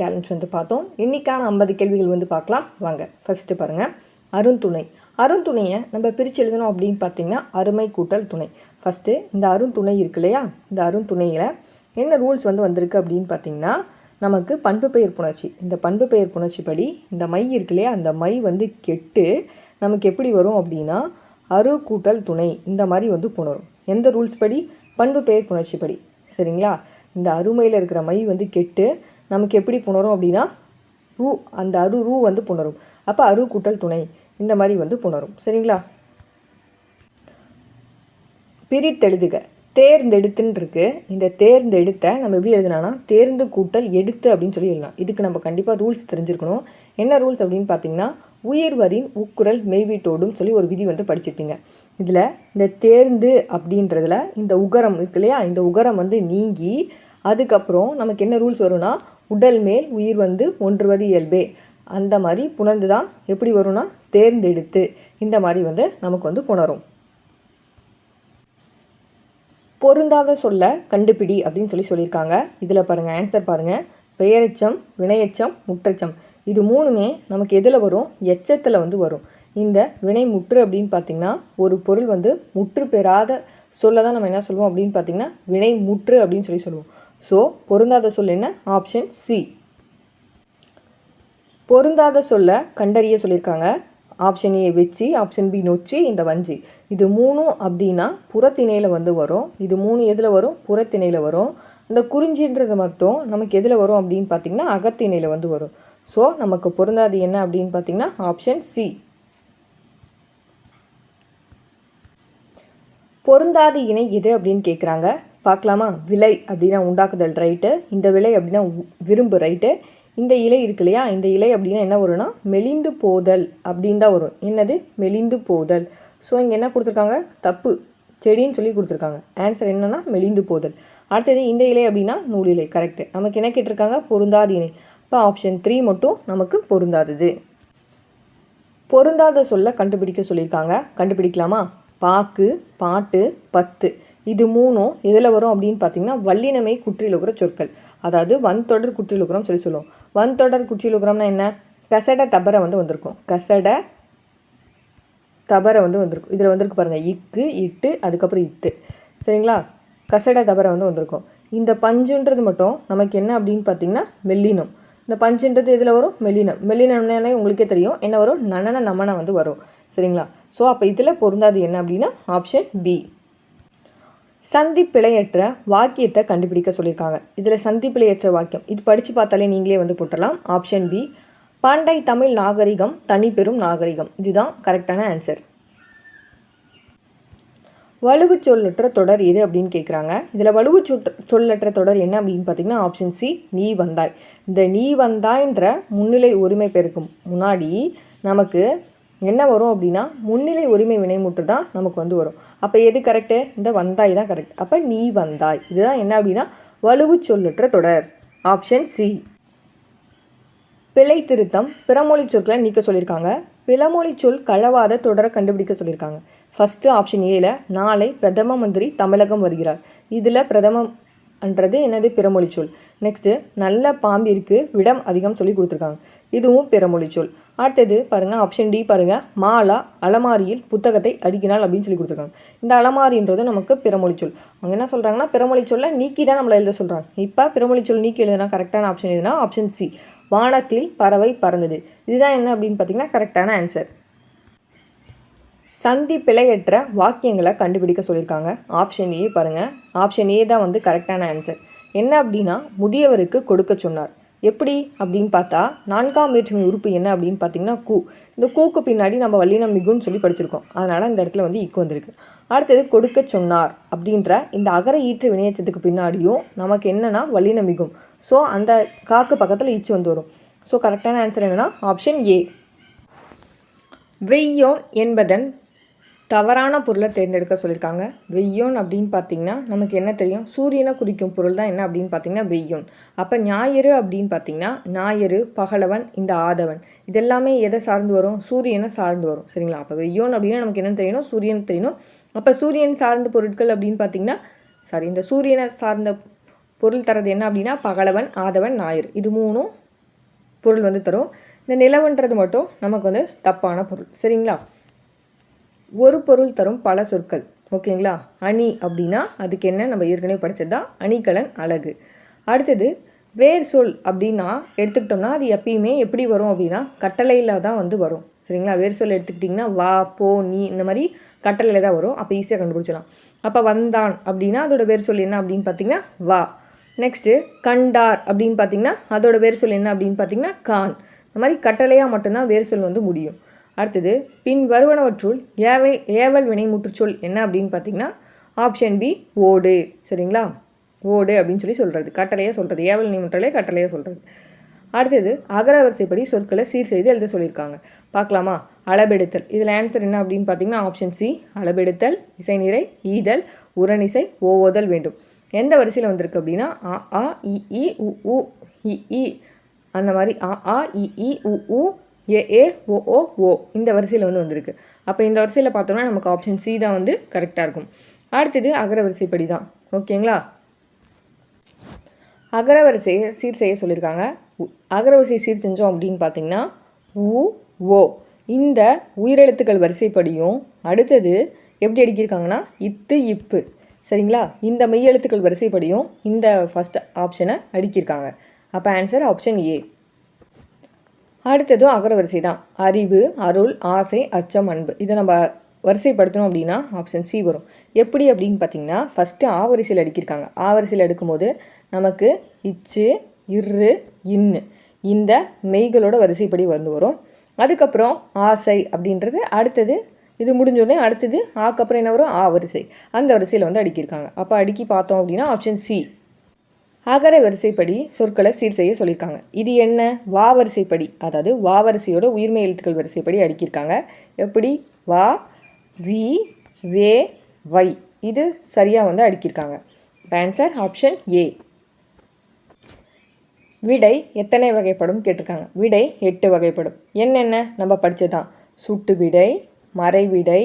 Challenge வந்து பார்த்தோம். இன்றைக்கான 50 கேள்விகள் வந்து பார்க்கலாம் வாங்க. ஃபஸ்ட்டு பாருங்கள், அருந்துணை. அருந்துணையை நம்ம பிரித்து எழுதணும் அப்படின்னு பார்த்தீங்கன்னா அருமை கூட்டல் துணை. ஃபஸ்ட்டு இந்த அருந்துணை இருக்கு இல்லையா, இந்த அருந்துணையில் என்ன ரூல்ஸ் வந்து வந்திருக்கு அப்படின்னு பார்த்தீங்கன்னா, நமக்கு பண்பு பெயர் புணர்ச்சி. இந்த பண்பு பெயர் புணர்ச்சி படி இந்த மை இருக்கு இல்லையா, அந்த மை வந்து கெட்டு நமக்கு எப்படி வரும் அப்படின்னா அரு கூட்டல் துணை இந்த மாதிரி வந்து புணரும். எந்த ரூல்ஸ் படி? பண்பு பெயர் புணர்ச்சி படி. சரிங்களா? இந்த அருமையில் இருக்கிற மை வந்து கெட்டு நமக்கு எப்படி புணரும் அப்படின்னா ரூ, அந்த ரூ வந்து புணரும். அப்போ அரு கூட்டல் துணை இந்த மாதிரி வந்து புணரும். சரிங்களா? பிரித்தெழுதுக. தேர்ந்தெடுத்துன்னு இருக்கு. இந்த தேர்ந்தெடுத்த நம்ம எப்படி எழுதுனா தேர்ந்து கூட்டல் எடுத்து அப்படின்னு சொல்லி எழுதலாம். இதுக்கு நம்ம கண்டிப்பாக ரூல்ஸ் தெரிஞ்சிருக்கணும். என்ன ரூல்ஸ் அப்படின்னு பார்த்தீங்கன்னா, உயிர்வரின் உக்குரல் மெய்வீட்டோடும் சொல்லி ஒரு விதி வந்து படிச்சிருப்பீங்க. இதில் இந்த தேர்ந்து அப்படின்றதுல இந்த உகரம் இருக்கு இல்லையா, இந்த உகரம் வந்து நீங்கி அதுக்கப்புறம் நமக்கு என்ன ரூல்ஸ் வரும்னா, உடல் மேல் உயிர் வந்து ஒன்றுவது இயல்பே அந்த மாதிரி புணர்ந்து தான் எப்படி வரும்னா தேர்ந்தெடுத்து இந்த மாதிரி வந்து நமக்கு வந்து புணரும். பொருந்தாத சொல்ல கண்டுபிடி அப்படின்னு சொல்லியிருக்காங்க. இதில் பாருங்கள், ஆன்சர் பாருங்கள். பெயரெச்சம், வினையெச்சம், முற்றெச்சம் இது மூணுமே நமக்கு எதில் வரும்? எச்சத்தில் வந்து வரும். இந்த வினை முற்று அப்படின்னு பார்த்திங்கன்னா ஒரு பொருள் வந்து முற்று பெறாத சொல்ல தான் நம்ம என்ன சொல்லுவோம் அப்படின்னு பார்த்திங்கன்னா வினை முற்று அப்படின்னு சொல்லுவோம். ஸோ பொருந்தாத சொல் என்ன? Option C. பொருந்தாத சொல்ல கண்டறிய சொல்லியிருக்காங்க. ஆப்ஷன் ஏ வெச்சி, ஆப்ஷன் பி நொச்சி, இந்த வஞ்சி இது மூணும் அப்படின்னா புறத்திணையில் வந்து வரும். இது மூணு எதில் வரும்? புறத்திணையில் வரும். இந்த குறிஞ்சின்றது மட்டும் நமக்கு எதில் வரும் அப்படின்னு பார்த்திங்கன்னா அகத்திணையில் வந்து வரும். ஸோ நமக்கு பொருந்தாது என்ன அப்படின்னு பார்த்திங்கன்னா ஆப்ஷன் சி. பொருந்தாது இணை எது அப்படின்னு கேட்குறாங்க. பார்க்கலாமா? விலை அப்படின்னா உண்டாக்குதல் ரைட்டு, இந்த விலை அப்படின்னா விரும்பு ரைட்டு, இந்த இலை இருக்கு இல்லையா, இந்த இலை அப்படின்னா என்ன வரும்னா மெலிந்து போதல் அப்படின்னு தான் வரும். என்னது? மெலிந்து போதல். ஸோ இங்கே என்ன கொடுத்துருக்காங்க? தப்பு, செடின்னு சொல்லி கொடுத்துருக்காங்க. ஆன்சர் என்னன்னா மெலிந்து போதல். அடுத்தது இந்த இலை அப்படின்னா நூல் இலை. கரெக்டு. நமக்கு என்ன கேட்டிருக்காங்க? பொருந்தாத இணை. இப்போ ஆப்ஷன் 3 மட்டும் நமக்கு பொருந்தாதது. பொருந்தாத சொல்ல கண்டுபிடிக்க சொல்லியிருக்காங்க. கண்டுபிடிக்கலாமா? பாக்கு, பாட்டு, பத்து இது மூணும் எதில் வரும் அப்படின்னு பார்த்தீங்கன்னா வல்லினமை குற்றிலுகிற சொற்கள். அதாவது வன்தொடர் குற்றிலுகுரம் சொல்லுவோம். வன்தொடர் குற்றிலுகுரம்னா என்ன? கசட தபரை வந்து வந்திருக்கும். கசட தபரை வந்து வந்திருக்கும். இதில் வந்திருக்கு பாருங்கள், இக்கு, இட்டு, அதுக்கப்புறம் இட்டு. சரிங்களா? கசட தபரை வந்து வந்திருக்கும். இந்த பஞ்சுன்றது மட்டும் நமக்கு என்ன அப்படின்னு பார்த்தீங்கன்னா மெல்லினம். இந்த பஞ்சுன்றது எதில் வரும்? மெல்லினம். மெல்லினம்னாலே உங்களுக்கே தெரியும் என்ன வரும்? நனன நமன வந்து வரும். சரிங்களா? ஸோ அப்போ இதில் பொருந்தாது என்ன அப்படின்னா ஆப்ஷன் பி. சந்தி பிழையற்ற வாக்கியத்தை கண்டுபிடிக்க சொல்லியிருக்காங்க. இதில் சந்தி பிழையற்ற வாக்கியம் இது படித்து பார்த்தாலே நீங்களே வந்து போட்டுடலாம். Option B. பண்டை தமிழ் நாகரிகம் தனி பெரும் நாகரிகம் இதுதான் கரெக்டான ஆன்சர். வலுவு சொல்லற்ற தொடர் எது அப்படின்னு கேட்குறாங்க. இதில் வலுவு சொல்லற்ற தொடர் என்ன அப்படின்னு பார்த்தீங்கன்னா ஆப்ஷன் சி. நீ வந்தாய். இந்த நீ வந்தாய்ன்ற முன்னிலை உரிமை பெருக்கும் முன்னாடி நமக்கு என்ன வரும் அப்படின்னா முன்னிலை உரிமை வினைமுற்று தான் நமக்கு வந்து வரும். அப்போ எது கரெக்டு? இந்த வந்தாய் தான் கரெக்ட். அப்போ நீ வந்தாய் இதுதான் என்ன அப்படின்னா வலுவு சொல்லற்ற தொடர். Option C. பிழை திருத்தம் பிறமொழி சொற்களை நீக்க சொல்லியிருக்காங்க. பிறமொழி சொல் கழவாத தொடரை கண்டுபிடிக்க சொல்லியிருக்காங்க. ஃபஸ்ட்டு ஆப்ஷன் ஏல நாளை பிரதம மந்திரி தமிழகம் வருகிறார். இதில் பிரதமன்றது என்னது? பிறமொழி சொல். நெக்ஸ்ட்டு நல்ல பாம்பிற்கு விடம் அதிகம் சொல்லி கொடுத்துருக்காங்க. இதுவும் பிறமொழி சொல். அடுத்தது பாருங்கள், ஆப்ஷன் டி பாருங்கள், மாலா அலமாரியில் புத்தகத்தை அடுக்கினாள் அப்படின்னு சொல்லி கொடுத்துருக்காங்க. இந்த அலமாரின்றது நமக்கு பிறமொழி சொல். அவங்க என்ன சொல்கிறாங்கன்னா பிறமொழி சொல்ல நீக்கி தான் நம்மளை எழுத சொல்கிறாங்க. இப்போ பிறமொழி சொல் நீக்கி எழுதுனா கரெக்டான ஆப்ஷன் எதுனா ஆப்ஷன் சி. வானத்தில் பறவை பறந்தது இதுதான் என்ன அப்படின்னு பார்த்தீங்கன்னா கரெக்டான ஆன்சர். சந்தி பிழையற்ற வாக்கியங்களை கண்டுபிடிக்க சொல்லியிருக்காங்க. ஆப்ஷன் ஏ பாருங்கள், ஆப்ஷன் ஏ தான் வந்து கரெக்டான ஆன்சர். என்ன அப்படின்னா முதியவருக்கு கொடுக்க சொன்னார். எப்படி அப்படின்னு பார்த்தா 4ஆம் வேற்றுமை உறுப்பு என்ன அப்படின்னு பார்த்தீங்கன்னா கூ. இந்த கூக்கு பின்னாடி நம்ம வல்லினம் மிகுன்னு சொல்லி படிச்சிருக்கோம். அதனால் இந்த இடத்துல வந்து இக்கு வந்திருக்கு. அடுத்தது கொடுக்க சொன்னார் அப்படின்ற இந்த அகர ஈற்று வினையச்சத்துக்கு பின்னாடியும் நமக்கு என்னென்னா வல்லினம் மிகும். ஸோ அந்த காக்கு பக்கத்தில் ஈச்சு வந்து வரும். ஸோ கரெக்டான ஆன்சர் என்னென்னா ஆப்ஷன் ஏ. வெய்யோன் என்பதன் தவறான பொருளை தேர்ந்தெடுக்க சொல்லியிருக்காங்க. வெய்யோன் அப்படின்னு பார்த்தீங்கன்னா நமக்கு என்ன தெரியும்? சூரியனை குறிக்கும் பொருள் தான் என்ன அப்படின்னு பார்த்தீங்கன்னா வெய்யோன். அப்போ ஞாயிறு அப்படின்னு பார்த்தீங்கன்னா ஞாயிறு, பகலவன், இந்த ஆதவன் இதெல்லாமே எதை சார்ந்து வரும்? சூரியனை சார்ந்து வரும். சரிங்களா? அப்போ வெய்யோன் அப்படின்னா நமக்கு என்னென்னு தெரியணும்? சூரியன் தெரியணும். அப்போ சூரியன் சார்ந்த பொருட்கள் அப்படின்னு பார்த்தீங்கன்னா இந்த சூரியனை சார்ந்த பொருள் தரது என்ன அப்படின்னா பகலவன், ஆதவன், ஞாயிறு இது மூணும் பொருள் வந்து தரும். இந்த நிலவுன்றது மட்டும் நமக்கு வந்து தப்பான பொருள். சரிங்களா? ஒரு பொருள் தரும் பல சொற்கள். ஓகேங்களா? அணி அப்படின்னா அதுக்கு என்ன, நம்ம ஏற்கனவே படித்தது தான், அணிகலன் அழகு. அடுத்தது வேர் சொல் அப்படின்னா எடுத்துக்கிட்டோம்னா அது எப்பயுமே எப்படி வரும் அப்படின்னா கட்டளையில் தான் வந்து வரும். சரிங்களா? வேர் சொல் எடுத்துக்கிட்டிங்கன்னா வா, போ, நீ இந்த மாதிரி கட்டளையில் தான் வரும். அப்போ ஈஸியாக கண்டுபிடிச்சலாம். அப்போ வந்தான் அப்படின்னா அதோட வேர் சொல் என்ன அப்படின்னு பார்த்தீங்கன்னா வா. நெக்ஸ்ட்டு கண்டார் அப்படின்னு பார்த்தீங்கன்னா அதோட வேர் சொல் என்ன அப்படின்னு பார்த்தீங்கன்னா கான். இந்த மாதிரி கட்டளையாக மட்டும்தான் வேர் சொல் வந்து முடியும். அடுத்தது பின் வருவனவற்றுள் ஏவல் வினை முற்றுச்சொல் என்ன அப்படின்னு பார்த்தீங்கன்னா ஆப்ஷன் பி ஓடு. சரிங்களா? ஓடு அப்படின்னு சொல்லி சொல்கிறது, கட்டளையாக சொல்கிறது. ஏவல் வினை முற்றலே கட்டளையாக சொல்கிறது. அடுத்தது அகரவரிசைப்படி சொற்களை சீர் செய்து எழுத சொல்லியிருக்காங்க. பார்க்கலாமா? அளபெடுத்தல். இதில் ஆன்சர் என்ன அப்படின்னு பார்த்தீங்கன்னா ஆப்ஷன் சி அளபெடுத்தல், இசைநிறை, ஈதல், உரனிசை, ஓவோதல் வேண்டும். எந்த வரிசையில் வந்திருக்கு அப்படின்னா ஆ இ இ உ உ இ இ அந்த மாதிரி ஆ இ இ உ உ ஏ ஓ ஓ ஓ இந்த வரிசையில் வந்து வந்திருக்கு. அப்போ இந்த வரிசையில் பார்த்தோம்னா நமக்கு ஆப்ஷன் சி தான் வந்து கரெக்டாக இருக்கும். அடுத்தது அகரவரிசைப்படி தான். ஓகேங்களா? அகரவரிசையை சீர் செய்ய சொல்லியிருக்காங்க. அகரவரிசை சீர் செஞ்சோம் அப்படின்னு பார்த்தீங்கன்னா உ ஓ இந்த உயிரெழுத்துக்கள் வரிசைப்படியும் அடுத்தது எப்படி அடிக்கியிருக்காங்கன்னா இத்து இப்பு. சரிங்களா? இந்த மெய்யெழுத்துக்கள் வரிசைப்படியும் இந்த ஃபஸ்ட் ஆப்ஷனை அடிக்கியிருக்காங்க. அப்போ ஆன்சர் ஆப்ஷன் ஏ. அடுத்ததும் அகரவரிசை தான். அறிவு, அருள், ஆசை, அச்சம், அன்பு. இதை நம்ம வரிசைப்படுத்தணும் அப்படின்னா ஆப்ஷன் சி வரும். எப்படி அப்படின்னு பார்த்தீங்கன்னா ஃபஸ்ட்டு ஆ வரிசையில் அடிக்கியிருக்காங்க. ஆ வரிசையில் எடுக்கும்போது நமக்கு இச்சு, இரு, இன்னு இந்த மெய்களோட வரிசைப்படி வந்து வரும். அதுக்கப்புறம் ஆசை அப்படின்றது அடுத்தது. இது முடிஞ்சோடனே அடுத்தது ஆக்கப்புறம் என்ன வரும்? ஆ வரிசை. அந்த வரிசையில் வந்து அடிக்கியிருக்காங்க. அப்போ அடுக்கி பார்த்தோம் அப்படின்னா ஆப்ஷன் சி. அகர வரிசைப்படி சொற்களை சீர் செய்ய சொல்லியிருக்காங்க. இது என்ன? வா வரிசைப்படி, அதாவது வா வரிசையோட உயிர்மெய் எழுத்துக்கள் வரிசைப்படி அடிக்கியிருக்காங்க. எப்படி? வா, வி, வே, வை. இது சரியாக வந்து அடிக்கியிருக்காங்க. Answer option A. விடை எத்தனை வகைப்படும் கேட்டிருக்காங்க. விடை 8 வகைப்படும். என்னென்ன நம்ம படித்ததான்? சுட்டு விடை, மறை விடை,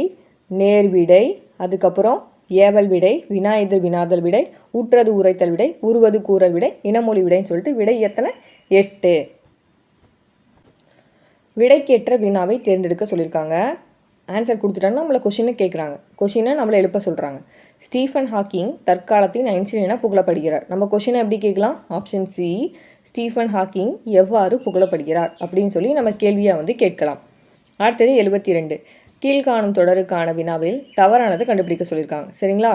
நேர் விடை, அதுக்கப்புறம் ஏவல் விடை, வினாயுதல் வினாதல் விடை, ஊற்றது உரைத்தல் விடை, உருவது கூறல் விடை, இனமொழி விடைன்னு சொல்லிட்டு விடை எத்தனை? 8. விடைக்கேற்ற வினாவை தேர்ந்தெடுக்க சொல்லியிருக்காங்க. ஆன்சர் கொடுத்துட்டாங்கன்னா நம்மளை கொஷினை கேட்குறாங்க. கொஷினை நம்மளை எழுப்ப சொல்கிறாங்க. ஸ்டீஃபன் ஹாக்கிங் தற்காலத்தின் ஐன்ஸ்டீன் என புகழப்படுகிறார். நம்ம கொஷினை எப்படி கேட்கலாம்? ஆப்ஷன் சி ஸ்டீஃபன் ஹாக்கிங் எவ்வாறு புகழப்படுகிறார் அப்படின்னு சொல்லி நம்ம கேள்வியாக வந்து கேட்கலாம். அடுத்தது 72. கீழ்காணும் தொடருக்கான வினாவில் தவறானது கண்டுபிடிக்க சொல்லியிருக்காங்க. சரிங்களா?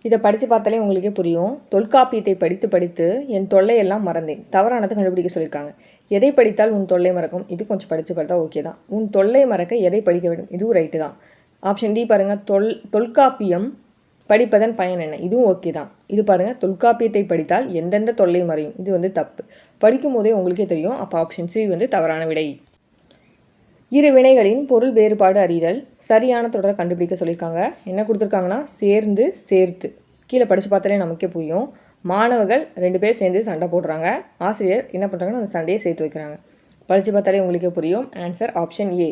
இதை படித்து பார்த்தாலே உங்களுக்கே புரியும். தொல்காப்பியத்தை படித்து படித்து என் தொல்லையெல்லாம் மறந்தேன். தவறானது கண்டுபிடிக்க சொல்லியிருக்காங்க. எதை படித்தால் உன் தொல்லை மறக்கும்? இது கொஞ்சம் படித்து பார்த்தா ஓகே தான். உன் தொல்லை மறக்க எதை படிக்க வேண்டும்? இதுவும் ரைட்டு தான். ஆப்ஷன் டி பாருங்கள். தொல்காப்பியம் படிப்பதன் பயன் என்ன? இதுவும் ஓகே தான். இது பாருங்கள், தொல்காப்பியத்தை படித்தால் எந்தெந்த தொல்லை மறையும்? இது வந்து தப்பு. படிக்கும் போதே உங்களுக்கே தெரியும். அப்போ ஆப்ஷன் சி வந்து தவறான விடை. இரு வினைகளின் பொருள் வேறுபாடு அறிதல். சரியான தொடரை கண்டுபிடிக்க சொல்லியிருக்காங்க. என்ன கொடுத்துருக்காங்கன்னா சேர்ந்து, சேர்த்து. கீழே படித்து பார்த்தாலே நமக்கே புரியும். மாணவர்கள் 2 பேர் சேர்ந்து சண்டை போடுறாங்க. ஆசிரியர் என்ன பண்ணுறாங்கன்னா அந்த சண்டையை சேர்த்து வைக்கிறாங்க. படித்து பார்த்தாலே உங்களுக்கே புரியும். Answer option A.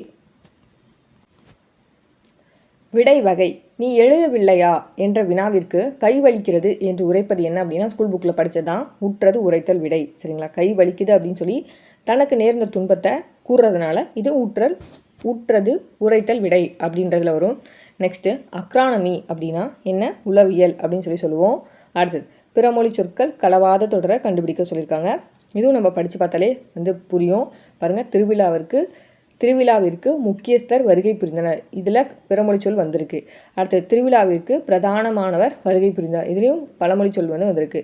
விடை வகை. நீ எழுதவில்லையா என்ற வினாவிற்கு கை வலிக்கிறது என்று உரைப்பது என்ன அப்படின்னா ஸ்கூல் புக்கில் படித்ததான் உற்றது உரைத்தல் விடை. சரிங்களா? கை வலிக்குது அப்படின்னு சொல்லி தனக்கு நேர்ந்த துன்பத்தை கூறுறதுனால இது உற்றது உரைத்தல் விடை அப்படின்றதுல வரும். நெக்ஸ்ட்டு அக்ரானமி அப்படின்னா என்ன? உளவியல் அப்படின்னு சொல்லி சொல்லுவோம். அடுத்தது பிறமொழி சொற்கள் கலவாத தொடரை கண்டுபிடிக்க சொல்லியிருக்காங்க. இதுவும் நம்ம படித்து பார்த்தாலே வந்து புரியும். பாருங்கள், திருவிழாவிற்கு முக்கியஸ்தர் வருகை புரிந்தனர். இதில் பிறமொழி சொல் வந்திருக்கு. அடுத்தது திருவிழாவிற்கு பிரதானமானவர் வருகை புரிந்தார். இதுலேயும் பழமொழி சொல் வந்து வந்திருக்கு.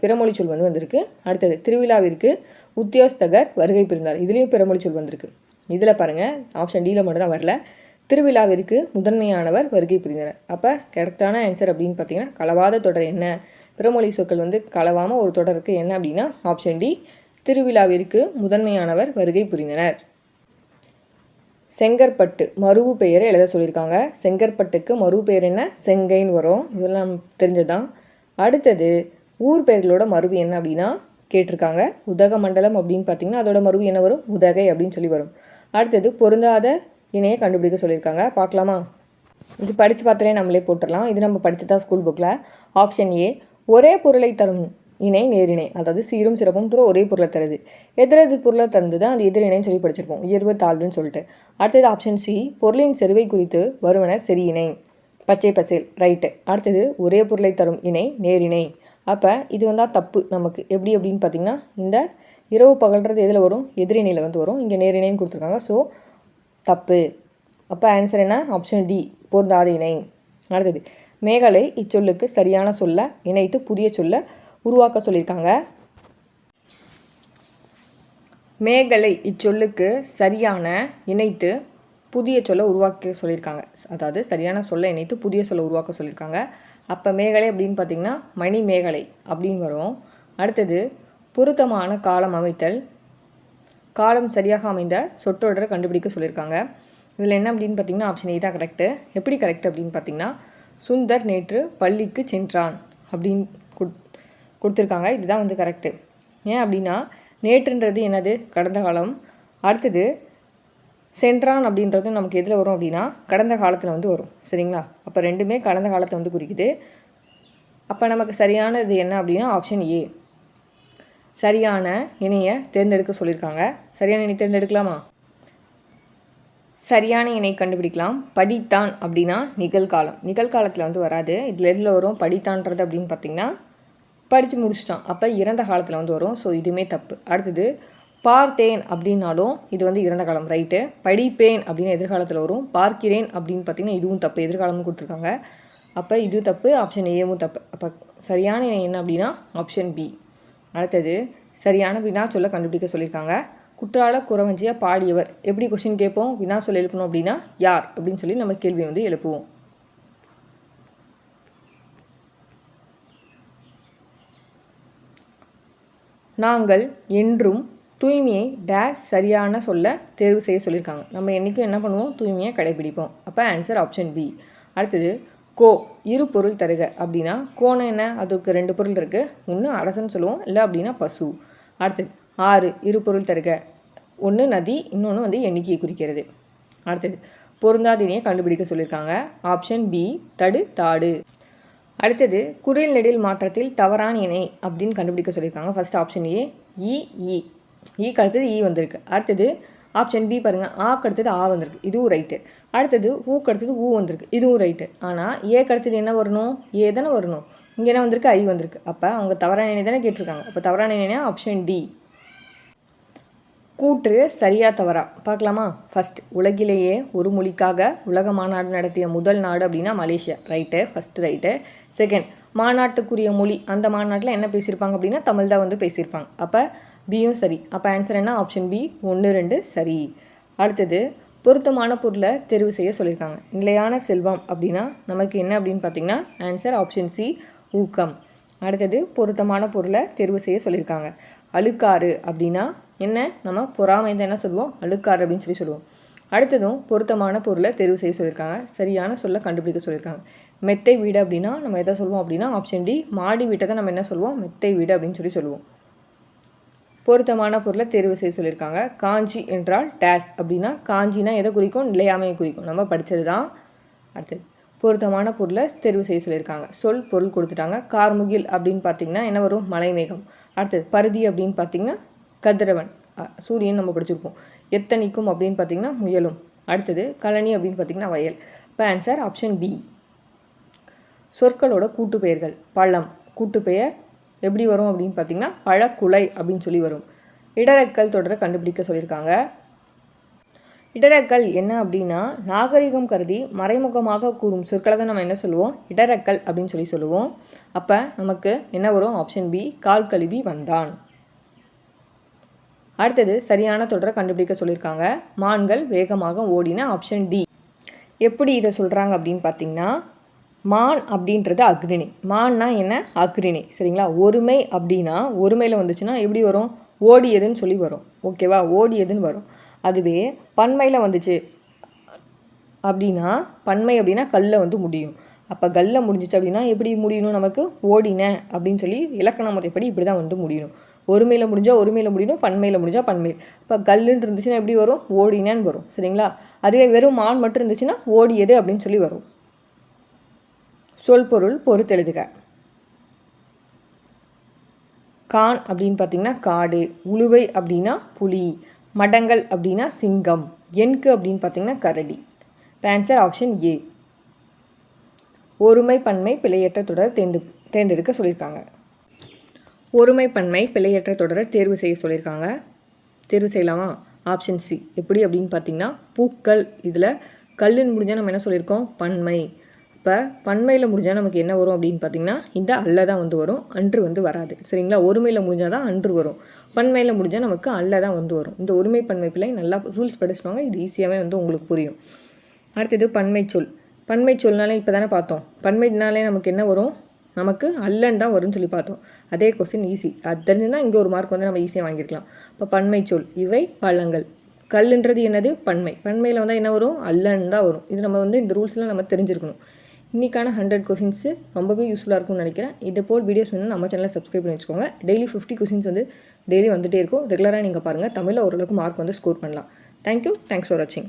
பிறமொழி சொல் வந்து வந்திருக்கு. அடுத்தது திருவிழாவிற்கு உத்தியோகஸ்தகர் வருகை புரிந்தார். இதுலேயும் பிறமொழி சொல் வந்திருக்கு. இதில் பாருங்கள், ஆப்ஷன் டியில் மட்டும் தான் வரல. திருவிழாவிற்கு முதன்மையானவர் வருகை புரிந்தனர். அப்போ கரெக்டான ஆன்சர் அப்படின்னு பார்த்தீங்கன்னா கலவாத தொடர் என்ன? பிறமொழி சொற்கள் வந்து கலவாமல் ஒரு தொடருக்கு என்ன அப்படின்னா ஆப்ஷன் டி திருவிழாவிற்கு முதன்மையானவர் வருகை புரிந்தனர். செங்கற்பட்டு மருவு பெயரை எழுத சொல்லியிருக்காங்க. செங்கற்பட்டுக்கு மருவு பெயர் என்ன? செங்கைன்னு வரும். இதெல்லாம் தெரிஞ்சதான். அடுத்தது ஊர் பெயர்களோட மருவு என்ன அப்படின்னா கேட்டிருக்காங்க. உதகமண்டலம் அப்படின்னு பார்த்தீங்கன்னா அதோட மருவு என்ன வரும்? உதகை அப்படின்னு சொல்லி வரும். அடுத்தது பொருந்தாத இணையை கண்டுபிடிக்க சொல்லியிருக்காங்க. பார்க்கலாமா? இது படித்து பார்த்தாலே நம்மளே போட்டுடலாம். இது நம்ம படித்து தான் ஸ்கூல் புக்கில். ஆப்ஷன் ஏ ஒரே பொருளை தரும் இணை நேரிணை, அதாவது சீரும் சிறப்பும் ஒரே பொருளை தருது. எதிரெதிர் பொருளை தந்து தான் அது எதிரிணைன்னு சொல்லி படிச்சிருப்போம், உயர்வு தாழ்வுன்னு சொல்லிட்டு. அடுத்தது ஆப்ஷன் சி, பொருளின் செருவை குறித்து வருவன சரி இணை, பச்சை பசேல், ரைட்டு. அடுத்தது ஒரே பொருளை தரும் இணை நேரிணை. அப்போ இது வந்தால் தப்பு நமக்கு. எப்படி அப்படின்னு பார்த்திங்கன்னா, இந்த இரவு பகல்றது எதில் வரும், எதிரிணையில் வந்து வரும். இங்கே நேரிணைன்னு கொடுத்துருக்காங்க, ஸோ தப்பு. அப்போ ஆன்சர் என்ன, ஆப்ஷன் டி, பொருந்தாத இணை. அடுத்தது மேகலை இச்சொல்லுக்கு சரியான சொல்ல இணைத்து புதிய சொல்ல உருவாக்க சொல்லியிருக்காங்க. மேகலை இச்சொல்லுக்கு சரியான இணைத்து புதிய சொல்ல உருவாக்க சொல்லியிருக்காங்க. அதாவது சரியான சொல்ல இணைத்து புதிய சொல்ல உருவாக்க சொல்லியிருக்காங்க. அப்போ மேகலை அப்படின்னு பார்த்திங்கன்னா மணி மேகலை அப்படின்னு வரும். அடுத்தது பொருத்தமான காலம் அமைத்தல், காலம் சரியாக அமைந்த சொற்றொடரை கண்டுபிடிக்க சொல்லியிருக்காங்க. இதில் என்ன அப்படின்னு பார்த்திங்கன்னா ஆப்ஷன் ஏ தான் கரெக்டு. எப்படி கரெக்ட் அப்படின்னு பார்த்திங்கன்னா, சுந்தர் நேற்று பள்ளிக்கு சென்றான் அப்படின்னு கொடுத்துருக்காங்க. இதுதான் வந்து கரெக்டு. ஏன் அப்படின்னா நேற்றுன்றது என்னது, கடந்த காலம். அடுத்தது சென்றான் அப்படின்றது நமக்கு எதில் வரும் அப்படின்னா கடந்த காலத்தில் வந்து வரும், சரிங்களா. அப்போ ரெண்டுமே கடந்த காலத்தை வந்து குறிக்குது. அப்போ நமக்கு சரியானது என்ன அப்படின்னா ஆப்ஷன் ஏ, சரியான இணையை தேர்ந்தெடுக்க சொல்லியிருக்காங்க. சரியான இணை தேர்ந்தெடுக்கலாமா? சரியான இணை கண்டுபிடிக்கலாம். படித்தான் அப்படின்னா நிகழ்காலம், நிகழ்காலத்தில் வந்து வராது. இதில் எதில் வரும் படித்தான்றது அப்படின்னு பார்த்திங்கன்னா படித்து முடிச்சிட்டான், அப்போ இறந்த காலத்தில் வந்து வரும். ஸோ இதுவுமே தப்பு. அடுத்தது பார்த்தேன் அப்படின்னாலும் இது வந்து இறந்த காலம், ரைட்டு. படிப்பேன் அப்படின்னு எதிர்காலத்தில் வரும். பார்க்கிறேன் அப்படின்னு பார்த்திங்கன்னா இதுவும் தப்பு, எதிர்காலமும் கொடுத்துருக்காங்க. அப்போ இது தப்பு, ஆப்ஷன் ஏவும் தப்பு. அப்போ சரியான இணை என்ன அப்படின்னா ஆப்ஷன் பி. அடுத்தது சரியான வினா சொல்ல கண்டுபிடிக்க சொல்லியிருக்காங்க. குற்றால குறவஞ்சியா பாடியவர், எப்படி கொஸ்டின் கேட்போம், வினா சொல்ல எழுப்பணும் அப்படின்னா யார் அப்படின்னு சொல்லி நம்ம கேள்வி வந்து எழுப்புவோம். நாங்கள் என்றும் தூய்மையை டேஷ் சரியான சொல்ல தேர்வு செய்ய சொல்லியிருக்காங்க. நம்ம என்றைக்கும் என்ன பண்ணுவோம், தூய்மையை கடைபிடிப்போம். அப்போ ஆன்சர் ஆப்ஷன் பி. அடுத்தது கோ இரு பொருள் தருக அப்படின்னா கோன்னு என்ன, அதுக்கு ரெண்டு பொருள் இருக்குது. ஒன்று அரசன்னு சொல்லுவோம், இல்லை அப்படின்னா பசு. அடுத்தது ஆறு இரு பொருள் தருக, ஒன்று நதி, இன்னொன்று வந்து எண்ணிக்கையை குறிக்கிறது. அடுத்தது பொருந்தாத இணையை கண்டுபிடிக்க சொல்லியிருக்காங்க. ஆப்ஷன் பி, தடு தாடு. அடுத்தது குறில் நெடில் மாற்றத்தில் தவறான இணை அப்படின்னு கண்டுபிடிக்க சொல்லியிருக்காங்க. ஃபர்ஸ்ட் ஆப்ஷன் ஏ, ஈக்கு அடுத்தது ஈ வந்திருக்கு. அடுத்தது ஆப்ஷன் பி பாருங்கள், ஆக்கு அடுத்தது ஆ வந்திருக்கு, இதுவும் ரைட்டு. அடுத்தது ஊக்கு அடுத்தது ஊ வந்திருக்கு, இதுவும் ரைட்டு. ஆனால் ஏக்கு அடுத்தது என்ன வரணும், ஏ தானே வரணும். இங்கே என்ன வந்திருக்கு, ஐ வந்திருக்கு. அப்போ அவங்க தவறான இணை தானே கேட்டிருக்காங்க. அப்போ தவறான இணைனா ஆப்ஷன் டி. கூற்று சரியா தவறா பார்க்கலாமா? ஃபஸ்ட், உலகிலேயே ஒரு மொழிக்காக உலக மாநாடு நடத்திய முதல் நாடு அப்படின்னா Malaysia, right, first right. Second, மாநாட்டுக்குரிய மொழி, அந்த மாநாட்டில் என்ன பேசியிருப்பாங்க அப்படின்னா தமிழ் தான் வந்து பேசியிருப்பாங்க. அப்போ பியும் சரி. அப்போ ஆன்சர் என்ன, ஆப்ஷன் பி 1, 2 சரி. அடுத்தது பொருத்தமான பொருளை தெரிவு செய்ய சொல்லியிருக்காங்க. நிலையான செல்வம் அப்படின்னா நமக்கு என்ன அப்படின்னு பார்த்தீங்கன்னா ஆன்சர் ஆப்ஷன் சி, ஊக்கம். அடுத்தது பொருத்தமான பொருளை தெரிவு செய்ய சொல்லியிருக்காங்க. அழுக்காறு அப்படின்னா என்ன, நம்ம பொறாமை தான் என்ன சொல்லுவோம், அழுக்காறு அப்படின்னு சொல்லி சொல்லுவோம். அடுத்ததும் பொருத்தமான பொருளை தெரிவு செய்ய சொல்லியிருக்காங்க. சரியான சொல்ல கண்டுபிடிக்க சொல்லியிருக்காங்க. மெத்தை வீடு அப்படின்னா நம்ம எதை சொல்லுவோம் அப்படின்னா ஆப்ஷன் டி, மாடி வீட்டை தான் நம்ம என்ன சொல்லுவோம், மெத்தை வீடு அப்படின்னு சொல்லி சொல்லுவோம். பொருத்தமான பொருளை தேர்வு செய்ய சொல்லியிருக்காங்க. காஞ்சி என்றால் டேஸ் அப்படின்னா காஞ்சினா எதை குறிக்கும், நிலையாமையை குறிக்கும், நம்ம படித்தது தான். அடுத்தது பொருத்தமான பொருளை தேர்வு செய்ய சொல்லியிருக்காங்க. சொல் பொருள் கொடுத்துட்டாங்க. கார்முகில் அப்படின்னு பார்த்தீங்கன்னா என்ன வரும், மலைமேகம். அடுத்தது பருதி அப்படின்னு பார்த்தீங்கன்னா கதிரவன், சூரியன் நம்ம படிச்சிருப்போம். எத்தனிக்கும் அப்படின்னு பார்த்தீங்கன்னா முயலும். அடுத்தது கழனி அப்படின்னு பார்த்தீங்கன்னா வயல். இப்போ ஆன்சர் ஆப்ஷன் பி. சொற்களோட கூட்டுப்பெயர்கள். பழம் கூட்டுப்பெயர் எப்படி வரும் அப்படின்னு பார்த்தீங்கன்னா பழக்குலை அப்படின்னு சொல்லி வரும். இடரக்கல் தொடரை கண்டுபிடிக்க சொல்லியிருக்காங்க. இடரக்கல் என்ன அப்படின்னா நாகரிகம் கருதி மறைமுகமாக கூறும் சொற்களை தான் நம்ம என்ன சொல்லுவோம், இடரக்கல் அப்படின்னு சொல்லி சொல்லுவோம். அப்போ நமக்கு என்ன வரும், ஆப்ஷன் பி, கால் கழுவி வந்தான். அடுத்தது சரியான தொடரை கண்டுபிடிக்க சொல்லியிருக்காங்க. மான்கள் வேகமாக ஓடின, ஆப்ஷன் டி. எப்படி இதை சொல்கிறாங்க அப்படின்னு பார்த்தீங்கன்னா, மான் அப்படின்றது அக்ரிணை, மான்னா என்ன, அக்ரிணை, சரிங்களா. ஒருமை அப்படின்னா ஒருமையில் வந்துச்சுன்னா எப்படி வரும், ஓடியதுன்னு சொல்லி வரும், ஓகேவா, ஓடியதுன்னு வரும். அதுவே பன்மையில் வந்துச்சு அப்படின்னா, பன்மை அப்படின்னா கல்ல வந்து முடியும். அப்போ கல்ல முடிஞ்சிச்சு அப்படின்னா எப்படி முடியணும், நமக்கு ஓடின அப்படின்னு சொல்லி இலக்கண முறைப்படி இப்படி தான் வந்து முடியணும். ஒருமையில் முடிஞ்சால் ஒருமையில் முடியணும், பன்மையில் முடிஞ்சால் பன்மை. இப்போ கல்லுன்னு இருந்துச்சுன்னா எப்படி வரும், ஓடினன்னு வரும், சரிங்களா. அதுவே வெறும் மான் மட்டும் இருந்துச்சுன்னா ஓடியது அப்படின்னு சொல்லி வரும். சொல் பொருள் பொறுத்தெழுதுக. கான் அப்படின்னு பார்த்திங்கன்னா காடு, உளுவை அப்படின்னா புலி, மடங்கள் அப்படின்னா சிங்கம், எண்கு அப்படின்னு பார்த்திங்கன்னா கரடி. Answer option A. ஒருமை பன்மை பிழையற்ற தொடர் தேர்ந்தெடுக்க சொல்லியிருக்காங்க. ஒருமை பன்மை பிழையற்ற தொடரை தேர்வு செய்ய சொல்லியிருக்காங்க. தேர்வு செய்யலாமா? Option C. எப்படி அப்படின்னு பார்த்திங்கன்னா பூக்கள், இதில் கல்லுன்னு முடிஞ்சால் நம்ம என்ன சொல்லியிருக்கோம்? பன்மை. இப்போ பன்மையில் முடிஞ்சால் நமக்கு என்ன வரும் அப்படின்னு பார்த்திங்கன்னா இந்த அல்ல தான் வந்து வரும், அன்று வந்து வராது. சரிங்களா? ஒருமையில் முடிஞ்சால் தான் அன்று வரும், பன்மையில் முடிஞ்சால் நமக்கு அல்ல தான் வந்து வரும். இந்த ஒருமை பன்மை பிள்ளை நல்லா ரூல்ஸ் படிச்சுவாங்க, இது ஈஸியாகவே வந்து உங்களுக்கு புரியும். அடுத்தது பன்மை சொல். பன்மை சொல்னாலே இப்போ தானே பார்த்தோம், பன்மைனாலே நமக்கு என்ன வரும்? நமக்கு அல்லன்னு தான் வரும்னு சொல்லி பார்த்தோம். அதே கொஸ்டின் ஈஸி, அது தெரிஞ்சுன்னா இங்கே ஒரு மார்க் வந்து நம்ம ஈஸியாக வாங்கியிருக்கலாம். இப்போ பன்மை சொல், இவை பழங்கள். கல்லுன்றது என்னது? பன்மை. பன்மையில் வந்து என்ன வரும்? அல்லன்னு தான் வரும். இது நம்ம வந்து இந்த ரூல்ஸ்லாம் நம்ம தெரிஞ்சிருக்கணும். இன்றைக்கான 100 கொஸ்டின்ஸு ரொம்பவே யூஸ்ஃபுல்லாக இருக்கும்னு நினைக்கிறேன். இது போல் வீடியோஸ் வேணும் நம்ம சேனலை சப்ஸ்கிரைப் பண்ணி வச்சுக்கோங்க. டெய்லி 50 கொஸ்டின்ஸ் வந்து டெய்லி வந்துகிட்டே இருக்கும். ரெகுலராக நீங்கள் பாருங்கள், தமிழில் ஓரளவுக்கு மார்க் வந்து ஸ்கோர் பண்ணலாம். தேங்க்யூ. தேங்க்ஸ் ஃபார் வாட்சிங்.